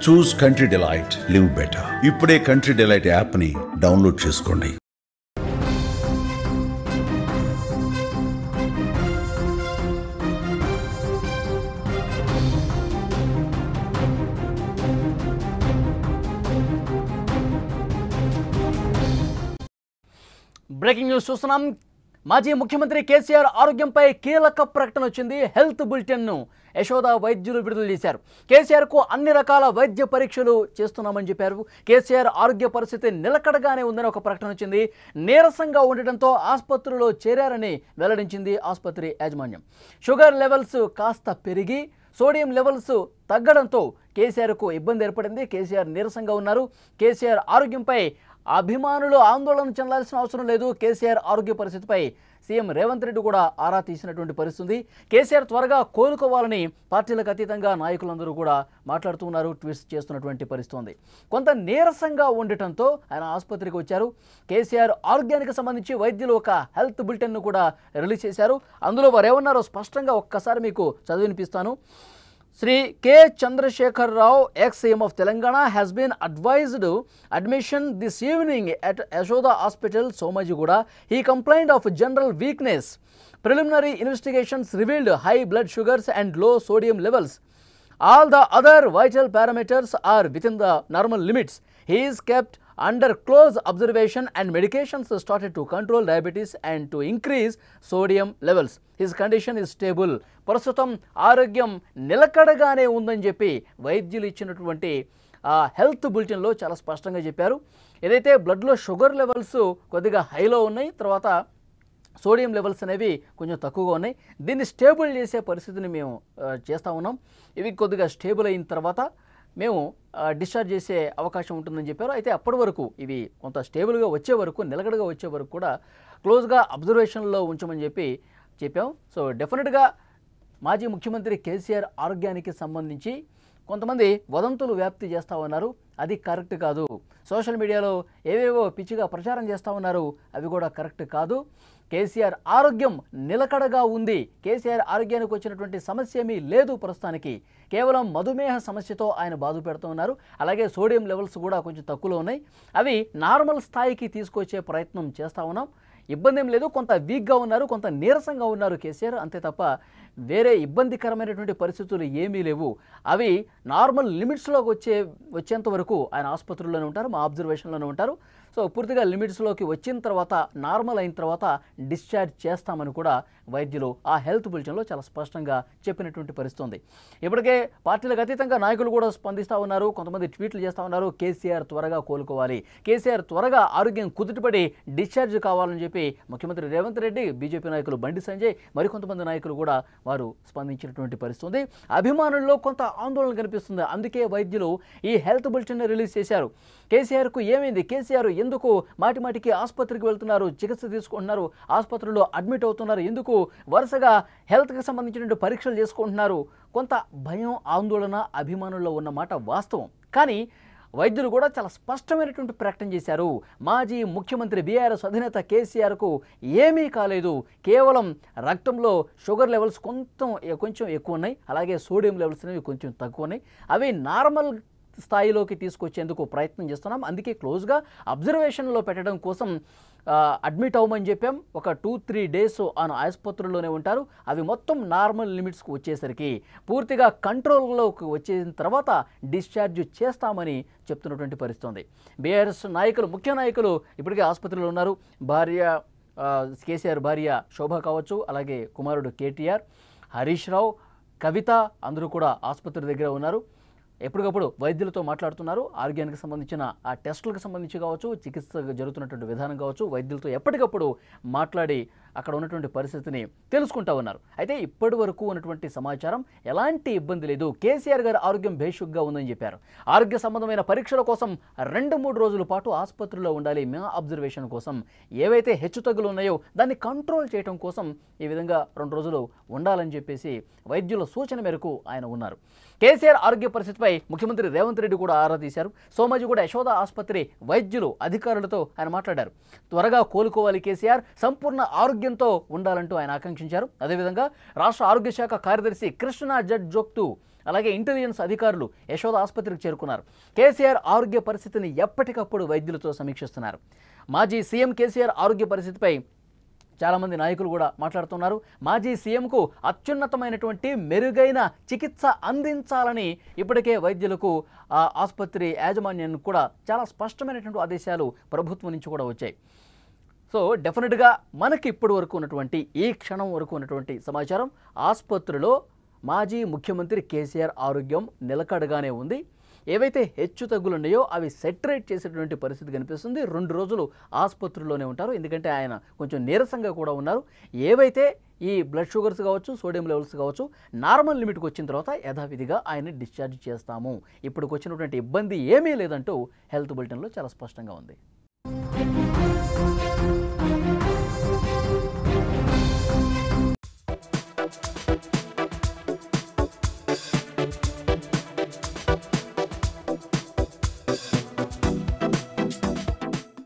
చూస్ country delight, live better. ఇప్పుడే country delight app ని download చేసుకోండి. బ్రేకింగ్ న్యూస్ చూస్తున్నాం. మాజీ ముఖ్యమంత్రి కేసీఆర్ ఆరోగ్యంపై కీలక ప్రకటన వచ్చింది. హెల్త్ బులెటిన్ను యశోద వైద్యులు విడుదల చేశారు. కేసీఆర్కు అన్ని రకాల వైద్య పరీక్షలు చేస్తున్నామని చెప్పారు. కేసీఆర్ ఆరోగ్య పరిస్థితి నిలకడగానే ఉందని ఒక ప్రకటన వచ్చింది. నీరసంగా ఉండటంతో ఆసుపత్రిలో చేరారని వెల్లడించింది ఆసుపత్రి యాజమాన్యం. షుగర్ లెవెల్స్ కాస్త పెరిగి సోడియం లెవెల్స్ తగ్గడంతో కేసీఆర్కు ఇబ్బంది ఏర్పడింది. కేసీఆర్ నీరసంగా ఉన్నారు. కేసీఆర్ ఆరోగ్యంపై అభిమానులు ఆందోళన చెందాల్సిన అవసరం లేదు. కేసీఆర్ ఆరోగ్య పరిస్థితిపై సీఎం రేవంత్ రెడ్డి కూడా ఆరా తీసినటువంటి పరిస్థితి. కేసీఆర్ త్వరగా కోలుకోవాలని పార్టీలకు అతీతంగా నాయకులందరూ కూడా మాట్లాడుతున్నారు, ట్వీట్స్ చేస్తున్నటువంటి పరిస్థితి ఉంది. కొంత నీరసంగా ఉండటంతో ఆయన ఆసుపత్రికి వచ్చారు. కేసీఆర్ ఆరోగ్యానికి సంబంధించి వైద్యులు ఒక హెల్త్ బులెటిన్ను కూడా రిలీజ్ చేశారు. అందులో వారు ఏమన్నారో స్పష్టంగా ఒక్కసారి మీకు చదివినిపిస్తాను. Sri K. Chandrasekhar Rao, ex-CM of Telangana, has been advised admission this evening at Yashoda Hospital, Somajigoda. He complained of general weakness. Preliminary investigations revealed high blood sugars and low sodium levels. All the other vital parameters are within the normal limits. He is kept under close observation and medications started to control diabetes and to increase sodium levels. His condition is stable. ప్రస్తుతం ఆరోగ్యం నిలకడగానే ఉందని చెప్పి వైద్యులు ఇచ్చినటువంటి health బులెటిన్లో చాలా స్పష్టంగా చెప్పారు. ఏదైతే బ్లడ్లో షుగర్ లెవెల్స్ కొద్దిగా హైలో ఉన్నాయి, తర్వాత సోడియం లెవెల్స్ అనేవి కొంచెం తక్కువగా ఉన్నాయి. దీన్ని స్టేబుల్ చేసే పరిస్థితిని మేము చేస్తూ ఉన్నాం. ఇవి కొద్దిగా స్టేబుల్ అయిన తర్వాత మేము డిశ్చార్జ్ చేసే అవకాశం ఉంటుందని చెప్పారు. అయితే అప్పటి వరకు ఇవి కొంత స్టేబుల్గా వచ్చే వరకు, నిలకడగా వచ్చే వరకు కూడా క్లోజ్గా అబ్జర్వేషన్లో ఉంచమని చెప్పాం. సో డెఫినెట్గా మాజీ ముఖ్యమంత్రి కేసీఆర్ ఆరోగ్యానికి సంబంధించి కొంతమంది వదంతులు వ్యాప్తి చేస్తూ ఉన్నారు. అది కరెక్ట్ కాదు. సోషల్ మీడియాలో ఏవేవో పిచ్చిగా ప్రచారం చేస్తూ ఉన్నారు, అవి కూడా కరెక్ట్ కాదు. కేసీఆర్ ఆరోగ్యం నిలకడగా ఉంది. కేసీఆర్ ఆరోగ్యానికి వచ్చినటువంటి సమస్య ఏమీ లేదు ప్రస్తుతానికి. కేవలం మధుమేహ సమస్యతో ఆయన బాధ పెడుతూ ఉన్నారు. అలాగే సోడియం లెవెల్స్ కూడా కొంచెం తక్కువలో ఉన్నాయి. అవి నార్మల్ స్థాయికి తీసుకొచ్చే ప్రయత్నం చేస్తూ ఉన్నాం. ఇబ్బంది ఏం లేదు. కొంత వీక్గా ఉన్నారు, కొంత నీరసంగా ఉన్నారు కేసీఆర్, అంతే తప్ప వేరే ఇబ్బందికరమైనటువంటి పరిస్థితులు ఏమీ లేవు. అవి నార్మల్ లిమిట్స్లోకి వచ్చేంత వరకు ఆయన ఆసుపత్రుల్లోనే ఉంటారు, మా అబ్జర్వేషన్లోనే ఉంటారు. సో పూర్తిగా లిమిట్స్లోకి వచ్చిన తర్వాత, నార్మల్ అయిన తర్వాత డిశ్చార్జ్ చేస్తామని కూడా వైద్యులు ఆ హెల్త్ బులెటిన్లో చాలా స్పష్టంగా చెప్పినటువంటి పరిస్థితి ఉంది. ఇప్పటికే పార్టీలకు అతీతంగా నాయకులు కూడా స్పందిస్తూ ఉన్నారు. కొంతమంది ట్వీట్లు చేస్తూ ఉన్నారు, కేసీఆర్ త్వరగా కోలుకోవాలి, కేసీఆర్ త్వరగా ఆరోగ్యం కుదుటపడి డిశ్చార్జ్ కావాలని చెప్పి ముఖ్యమంత్రి రేవంత్ రెడ్డి, బీజేపీ నాయకులు బండి సంజయ్, మరికొంతమంది నాయకులు కూడా వారు స్పందించినటువంటి పరిస్థితి ఉంది. అభిమానుల్లో కొంత ఆందోళన కనిపిస్తుంది. అందుకే వైద్యులు ఈ హెల్త్ బులెటిన్ రిలీజ్ చేశారు. కేసీఆర్కు ఏమైంది, కేసీఆర్ ఎందుకు మాటిమాటికి ఆసుపత్రికి వెళ్తున్నారు, చికిత్స తీసుకుంటున్నారు, ఆసుపత్రిలో అడ్మిట్ అవుతున్నారు, ఎందుకు వరుసగా హెల్త్కి సంబంధించిన పరీక్షలు చేసుకుంటున్నారు, కొంత భయం, ఆందోళన అభిమానుల్లో ఉన్నమాట వాస్తవం. కానీ వైద్యులు కూడా చాలా స్పష్టమైనటువంటి ప్రకటన చేశారు. మాజీ ముఖ్యమంత్రి బీఆర్ఎస్ అధినేత కేసీఆర్కు ఏమీ కాలేదు. కేవలం రక్తంలో షుగర్ లెవెల్స్ కొంచెం ఎక్కువ ఉన్నాయి, అలాగే సోడియం లెవెల్స్ అనేవి కొంచెం తక్కువ ఉన్నాయి. అవి నార్మల్ స్థాయిలోకి తీసుకొచ్చేందుకు ప్రయత్నం చేస్తున్నాం. అందుకే క్లోజ్గా అబ్జర్వేషన్లో పెట్టడం కోసం అడ్మిట్ అవ్వమని చెప్పాం. ఒక 2-3 డేస్ ఆయన ఆసుపత్రుల్లోనే ఉంటారు. అవి మొత్తం నార్మల్ లిమిట్స్కి వచ్చేసరికి, పూర్తిగా కంట్రోల్లోకి వచ్చేసిన తర్వాత డిశ్చార్జ్ చేస్తామని చెప్తున్నటువంటి పరిస్థితి ఉంది. బీఆర్ఎస్ నాయకులు, ముఖ్య నాయకులు ఇప్పటికే ఆసుపత్రిలో ఉన్నారు. కేసీఆర్ భార్య శోభ కావచ్చు, అలాగే కుమారుడు కేటీఆర్, హరీష్ రావు, కవిత అందరూ కూడా ఆసుపత్రి దగ్గర ఉన్నారు. ఎప్పటికప్పుడు వైద్యులతో మాట్లాడుతున్నారు. ఆరోగ్యానికి సంబంధించిన ఆ టెస్టులకు సంబంధించి కావచ్చు, చికిత్స జరుగుతున్నటువంటి విధానం కావచ్చు, వైద్యులతో ఎప్పటికప్పుడు మాట్లాడి అక్కడ ఉన్నటువంటి పరిస్థితిని తెలుసుకుంటూ ఉన్నారు. అయితే ఇప్పటి వరకు ఉన్నటువంటి సమాచారం ఎలాంటి ఇబ్బంది లేదు. కేసీఆర్ గారి ఆరోగ్యం భేషుగ్గా ఉందని చెప్పారు. ఆరోగ్య సంబంధమైన పరీక్షల కోసం 2-3 రోజుల పాటు ఆసుపత్రిలో ఉండాలి, మా అబ్జర్వేషన్ కోసం. ఏవైతే హెచ్చుతగ్గులు ఉన్నాయో దాన్ని కంట్రోల్ చేయడం కోసం ఈ విధంగా 2 రోజులు ఉండాలని చెప్పేసి వైద్యుల సూచన మేరకు ఆయన ఉన్నారు. కేసీఆర్ ఆరోగ్య పరిస్థితిపై ముఖ్యమంత్రి రేవంత్ రెడ్డి కూడా ఆరా తీశారు. సోమాజిగూడ యశోద ఆసుపత్రి వైద్యులు, అధికారులతో ఆయన మాట్లాడారు. త్వరగా కోలుకోవాలి కేసీఆర్, సంపూర్ణ ఆరోగ్యంతో ఉండాలంటూ ఆయన ఆకాంక్షించారు. అదేవిధంగా రాష్ట్ర ఆరోగ్య శాఖ కార్యదర్శి కృష్ణ జడ్జోక్తు అలాగే ఇంటెలిజెన్స్ అధికారులు యశోద ఆసుపత్రికి చేరుకున్నారు. కేసీఆర్ ఆరోగ్య పరిస్థితిని ఎప్పటికప్పుడు వైద్యులతో సమీక్షిస్తున్నారు. మాజీ సీఎం కేసీఆర్ ఆరోగ్య పరిస్థితిపై చాలామంది నాయకులు కూడా మాట్లాడుతున్నారు. మాజీ సీఎంకు అత్యున్నతమైనటువంటి మెరుగైన చికిత్స అందించాలని ఇప్పటికే వైద్యులకు ఆసుపత్రి యాజమాన్యానికి కూడా చాలా స్పష్టమైనటువంటి ఆదేశాలు ప్రభుత్వం నుంచి కూడా వచ్చాయి. సో డెఫినెట్గా మనకి ఇప్పటి వరకు ఉన్నటువంటి ఈ క్షణం వరకు ఉన్నటువంటి సమాచారం, ఆసుపత్రిలో మాజీ ముఖ్యమంత్రి కేసీఆర్ ఆరోగ్యం నిలకడగానే ఉంది. ఏవైతే హెచ్చు తగ్గులు ఉన్నాయో అవి సెటరేట్ చేసేటువంటి పరిస్థితి కనిపిస్తుంది. 2 రోజులు ఆసుపత్రిలోనే ఉంటారు, ఎందుకంటే ఆయన కొంచెం నీరసంగా కూడా ఉన్నారు. ఏవైతే ఈ బ్లడ్ షుగర్స్ కావచ్చు, సోడియం లెవెల్స్ కావచ్చు నార్మల్ లిమిట్కి వచ్చిన తర్వాత యథావిధిగా ఆయన్ని డిశ్చార్జ్ చేస్తాము. ఇప్పుడు వచ్చినటువంటి ఇబ్బంది ఏమీ లేదంటూ హెల్త్ బులెటిన్లో చాలా స్పష్టంగా ఉంది.